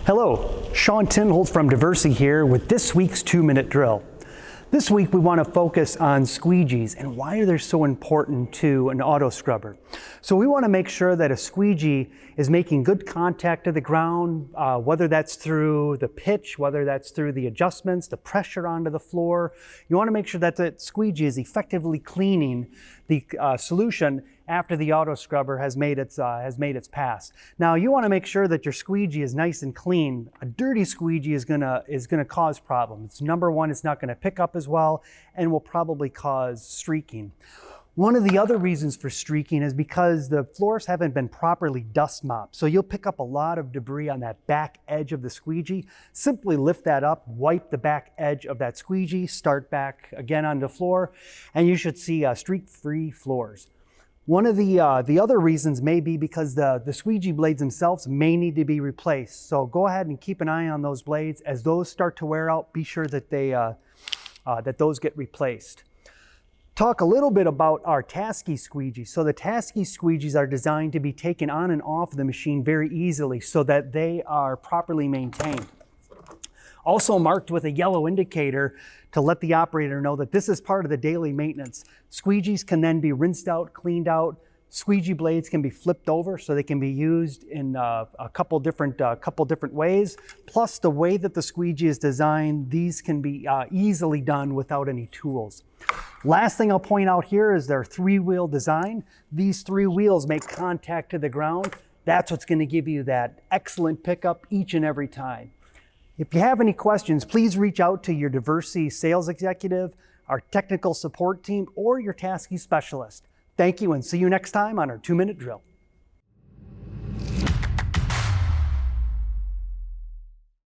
Hello, Sean Tinholtz from Diversey here with this week's 2-minute drill. This week we want to focus on squeegees and why they're so important to an auto scrubber. So we want to make sure that a squeegee is making good contact to the ground, whether that's through the pitch, whether that's through the adjustments, the pressure onto the floor. You want to make sure that the squeegee is effectively cleaning the solution after the auto scrubber has made its pass. Now you want to make sure that your squeegee is nice and clean. A dirty squeegee is gonna cause problems. Number one, it's not going to pick up as well and will probably cause streaking. One of the other reasons for streaking is because the floors haven't been properly dust mopped. So you'll pick up a lot of debris on that back edge of the squeegee. Simply lift that up, wipe the back edge of that squeegee, start back again on the floor, and you should see streak-free floors. One of the other reasons may be because the squeegee blades themselves may need to be replaced. So go ahead and keep an eye on those blades. As those start to wear out, be sure that that those get replaced. Talk a little bit about our Taski squeegees. So the Taski squeegees are designed to be taken on and off the machine very easily so that they are properly maintained. Also marked with a yellow indicator to let the operator know that this is part of the daily maintenance. Squeegees can then be rinsed out, cleaned out. Squeegee blades can be flipped over so they can be used in a couple different ways. Plus, the way that the squeegee is designed, these can be easily done without any tools. Last thing I'll point out here is their 3-wheel design. These 3 wheels make contact to the ground. That's what's going to give you that excellent pickup each and every time. If you have any questions, please reach out to your Diversey sales executive, our technical support team, or your Taski specialist. Thank you and see you next time on our 2-minute drill.